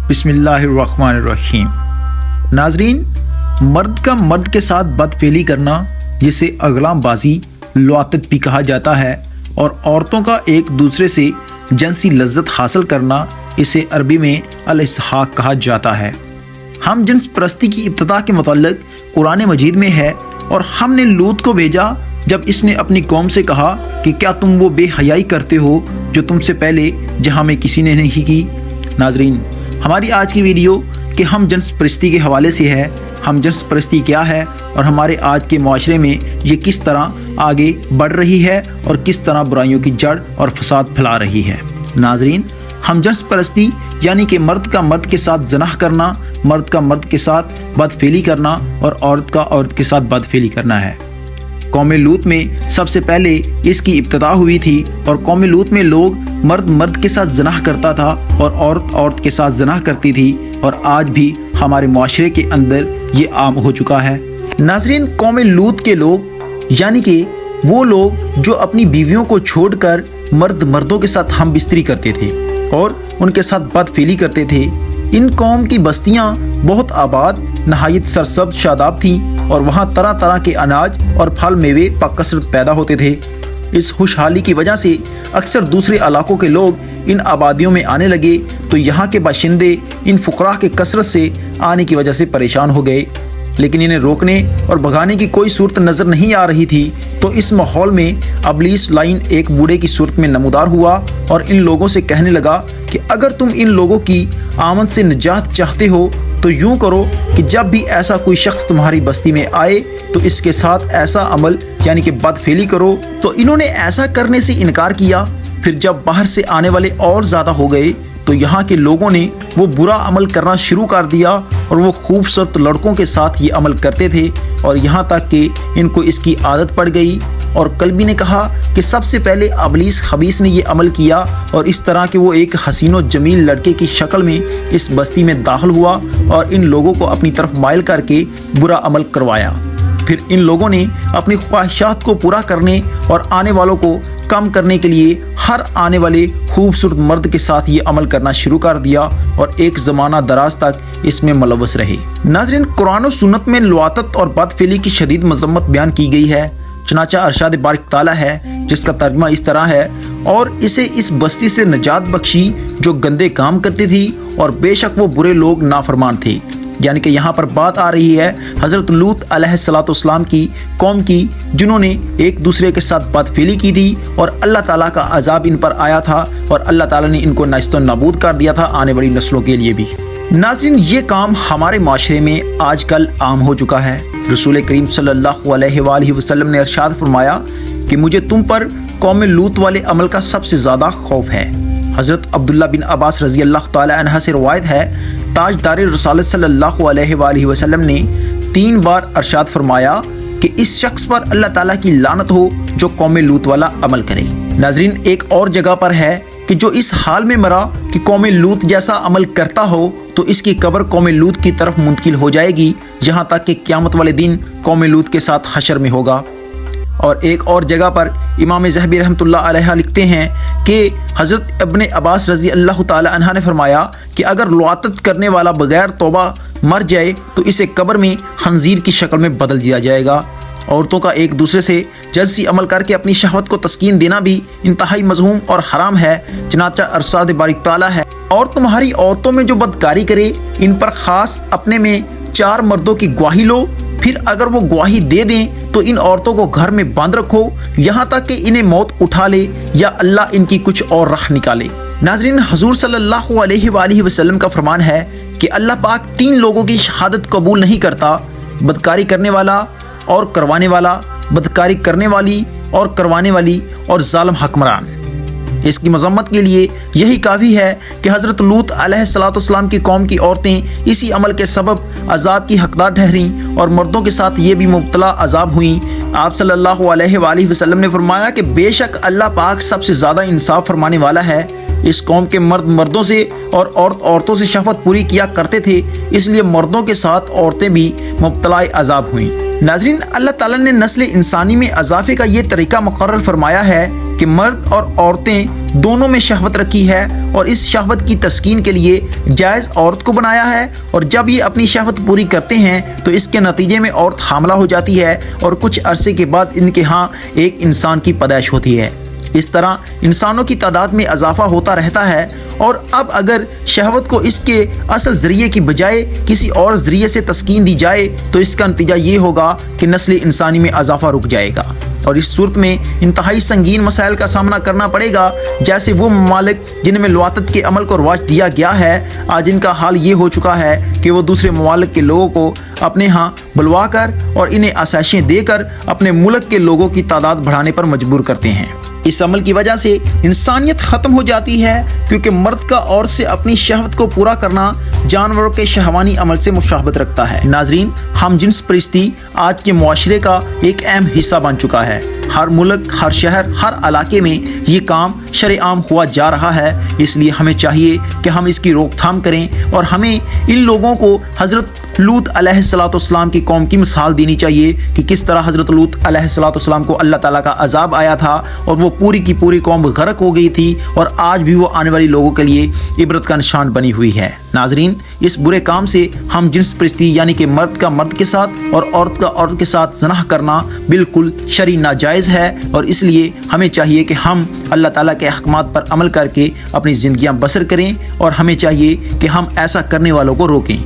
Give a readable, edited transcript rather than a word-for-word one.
بسم اللہ الرحمن الرحیم۔ ناظرین، مرد کا مرد کے ساتھ بدفعلی کرنا، جسے اغلام بازی لواطت بھی کہا جاتا ہے، اور عورتوں کا ایک دوسرے سے جنسی لذت حاصل کرنا، اسے عربی میں الاسحاق کہا جاتا ہے۔ ہم جنس پرستی کی ابتدا کے متعلق قرآن مجید میں ہے، اور ہم نے لوط کو بھیجا جب اس نے اپنی قوم سے کہا کہ کیا تم وہ بے حیائی کرتے ہو جو تم سے پہلے جہاں میں کسی نے نہیں کی۔ ناظرین، ہماری آج کی ویڈیو کہ ہم جنس پرستی کے حوالے سے ہے۔ ہم جنس پرستی کیا ہے اور ہمارے آج کے معاشرے میں یہ کس طرح آگے بڑھ رہی ہے اور کس طرح برائیوں کی جڑ اور فساد پھیلا رہی ہے۔ ناظرین، ہم جنس پرستی یعنی کہ مرد کا مرد کے ساتھ زنا کرنا، مرد کا مرد کے ساتھ بدفعلی کرنا اور عورت کا عورت کے ساتھ بدفعلی کرنا ہے۔ قوم لوط میں سب سے پہلے اس کی ابتدا ہوئی تھی، اور قوم لوط میں لوگ مرد مرد کے ساتھ زنا کرتا تھا اور عورت عورت کے ساتھ زنا کرتی تھی، اور آج بھی ہمارے معاشرے کے اندر یہ عام ہو چکا ہے۔ ناظرین، قوم لوط کے لوگ یعنی کہ وہ لوگ جو اپنی بیویوں کو چھوڑ کر مرد مردوں کے ساتھ ہم بستری کرتے تھے اور ان کے ساتھ بدفعلی کرتے تھے، ان قوم کی بستیاں بہت آباد، نہایت سرسبز شاداب تھیں، اور وہاں طرح طرح کے اناج اور پھل میوے بکثرت پیدا ہوتے تھے۔ اس خوشحالی کی وجہ سے اکثر دوسرے علاقوں کے لوگ ان آبادیوں میں آنے لگے، تو یہاں کے باشندے ان فقراء کے کثرت سے آنے کی وجہ سے پریشان ہو گئے، لیکن انہیں روکنے اور بھگانے کی کوئی صورت نظر نہیں آ رہی تھی۔ تو اس ماحول میں ابلیس لعین ایک بوڑھے کی صورت میں نمودار ہوا اور ان لوگوں سے کہنے لگا کہ اگر تم ان لوگوں کی آمد سے نجات چاہتے ہو تو یوں کرو کہ جب بھی ایسا کوئی شخص تمہاری بستی میں آئے تو اس کے ساتھ ایسا عمل یعنی کہ بدفعلی کرو۔ تو انہوں نے ایسا کرنے سے انکار کیا۔ پھر جب باہر سے آنے والے اور زیادہ ہو گئے تو یہاں کے لوگوں نے وہ برا عمل کرنا شروع کر دیا، اور وہ خوبصورت لڑکوں کے ساتھ یہ عمل کرتے تھے، اور یہاں تک کہ ان کو اس کی عادت پڑ گئی۔ اور کلبی نے کہا کہ سب سے پہلے ابلیس خبیث نے یہ عمل کیا، اور اس طرح کہ وہ ایک حسین و جمیل لڑکے کی شکل میں اس بستی میں داخل ہوا اور ان لوگوں کو اپنی طرف مائل کر کے برا عمل کروایا۔ پھر ان لوگوں نے اپنی خواہشات کو پورا کرنے اور آنے والوں کو کم کرنے کے لیے ہر آنے والے خوبصورت مرد کے ساتھ یہ عمل کرنا شروع کر دیا، اور ایک زمانہ دراز تک اس میں ملوث رہے۔ ناظرین، قرآن و سنت میں لواطت اور بدفعلی کی شدید مذمت بیان کی گئی ہے۔ چنانچہ ارشاد بارک تعالیٰ ہے جس کا ترجمہ اس طرح ہے، اور اسے اس بستی سے نجات بخشی جو گندے کام کرتی تھی، اور بے شک وہ برے لوگ نافرمان تھے۔ یعنی کہ یہاں پر بات آ رہی ہے حضرت لوط علیہ السلام کی قوم کی، جنہوں نے ایک دوسرے کے ساتھ بدفعلی کی تھی، اور اللہ تعالیٰ کا عذاب ان پر آیا تھا، اور اللہ تعالیٰ نے ان کو نیست و نابود کر دیا تھا آنے والی نسلوں کے لیے بھی۔ ناظرین، یہ کام ہمارے معاشرے میں آج کل عام ہو چکا ہے۔ رسول کریم صلی اللہ علیہ وآلہ وسلم نے ارشاد فرمایا کہ مجھے تم پر قوم لوط والے عمل کا سب سے زیادہ خوف ہے۔ حضرت عبداللہ بن عباس رضی اللہ تعالی عنہ سے روایت ہے، تاجدار رسالت صلی اللہ علیہ وآلہ وسلم نے 3 بار ارشاد فرمایا کہ اس شخص پر اللہ تعالیٰ کی لعنت ہو جو قوم لوط والا عمل کرے۔ ناظرین، ایک اور جگہ پر ہے کہ جو اس حال میں مرا کہ قوم لوط جیسا عمل کرتا ہو تو اس کی قبر قوم لوط کی طرف منتقل ہو جائے گی، یہاں تک کہ قیامت والے دن قوم لوط کے ساتھ حشر میں ہوگا۔ اور ایک اور جگہ پر امام ذہبی رحمۃ اللہ علیہ لکھتے ہیں کہ حضرت ابن عباس رضی اللہ تعالی عنہ نے فرمایا کہ اگر لواطت کرنے والا بغیر توبہ مر جائے تو اسے قبر میں خنزیر کی شکل میں بدل دیا جائے گا۔ عورتوں کا ایک دوسرے سے جنسی عمل کر کے اپنی شہوت کو تسکین دینا بھی انتہائی مذموم اور حرام ہے۔ چنانچہ ارشاد بارک تعالیٰ ہے، اور تمہاری عورتوں میں جو بدکاری کرے ان پر خاص اپنے میں 4 مردوں کی گواہی لو، پھر اگر وہ گواہی دے دیں تو ان عورتوں کو گھر میں بند رکھو یہاں تک کہ انہیں موت اٹھا لے یا اللہ ان کی کچھ اور راہ نکالے۔ ناظرین، حضور صلی اللہ علیہ وآلہ وسلم کا فرمان ہے کہ اللہ پاک 3 لوگوں کی شہادت قبول نہیں کرتا: بدکاری کرنے والا اور کروانے والا، بدکاری کرنے والی اور کروانے والی، اور ظالم حکمران۔ اس کی مذمت کے لیے یہی کافی ہے کہ حضرت لوط علیہ السلام کی قوم کی عورتیں اسی عمل کے سبب عذاب کی حقدار ٹھہریں، اور مردوں کے ساتھ یہ بھی مبتلا عذاب ہوئیں۔ آپ صلی اللہ علیہ وآلہ وسلم نے فرمایا کہ بے شک اللہ پاک سب سے زیادہ انصاف فرمانے والا ہے۔ اس قوم کے مرد مردوں سے اور عورت عورتوں سے شہوت پوری کیا کرتے تھے، اس لیے مردوں کے ساتھ عورتیں بھی مبتلا عذاب ہوئیں۔ ناظرین، اللہ تعالیٰ نے نسل انسانی میں اضافے کا یہ طریقہ مقرر فرمایا ہے کہ مرد اور عورتیں دونوں میں شہوت رکھی ہے اور اس شہوت کی تسکین کے لیے جائز عورت کو بنایا ہے، اور جب یہ اپنی شہوت پوری کرتے ہیں تو اس کے نتیجے میں عورت حاملہ ہو جاتی ہے اور کچھ عرصے کے بعد ان کے ہاں ایک انسان کی پیدائش ہوتی ہے۔ اس طرح انسانوں کی تعداد میں اضافہ ہوتا رہتا ہے، اور اب اگر شہوت کو اس کے اصل ذریعے کی بجائے کسی اور ذریعے سے تسکین دی جائے تو اس کا نتیجہ یہ ہوگا کہ نسل انسانی میں اضافہ رک جائے گا، اور اس صورت میں انتہائی سنگین مسائل کا سامنا کرنا پڑے گا، جیسے وہ ممالک جن میں لواطت کے عمل کو رواج دیا گیا ہے، آج ان کا حال یہ ہو چکا ہے کہ وہ دوسرے ممالک کے لوگوں کو اپنے ہاں بلوا کر اور انہیں آسائشیں دے کر اپنے ملک کے لوگوں کی تعداد بڑھانے پر مجبور کرتے ہیں۔ اس عمل کی وجہ سے انسانیت ختم ہو جاتی ہے، کیونکہ مرد کا عورت سے اپنی شہوت کو پورا کرنا جانوروں کے شہوانی عمل سے مشابہت رکھتا ہے۔ ناظرین، ہم جنس پرستی آج کے معاشرے کا ایک اہم حصہ بن چکا ہے۔ ہر ملک، ہر شہر، ہر علاقے میں یہ کام شرع عام ہوا جا رہا ہے، اس لیے ہمیں چاہیے کہ ہم اس کی روک تھام کریں، اور ہمیں ان لوگوں کو حضرت لوط علیہ السلام کی قوم کی مثال دینی چاہیے کہ کس طرح حضرت لوط علیہ السلام کو اللہ تعالیٰ کا عذاب آیا تھا اور وہ پوری کی پوری قوم غرق ہو گئی تھی، اور آج بھی وہ آنے والی لوگوں کے لیے عبرت کا نشان بنی ہوئی ہے۔ ناظرین، اس برے کام سے ہم جنس پرستی یعنی کہ مرد کا مرد کے ساتھ اور عورت کا عورت کے ساتھ زنا کرنا بالکل شرعی ناجائز ہے، اور اس لیے ہمیں چاہیے کہ ہم اللہ تعالیٰ کے احکامات پر عمل کر کے اپنی زندگیاں بسر کریں، اور ہمیں چاہیے کہ ہم ایسا کرنے والوں کو روکیں۔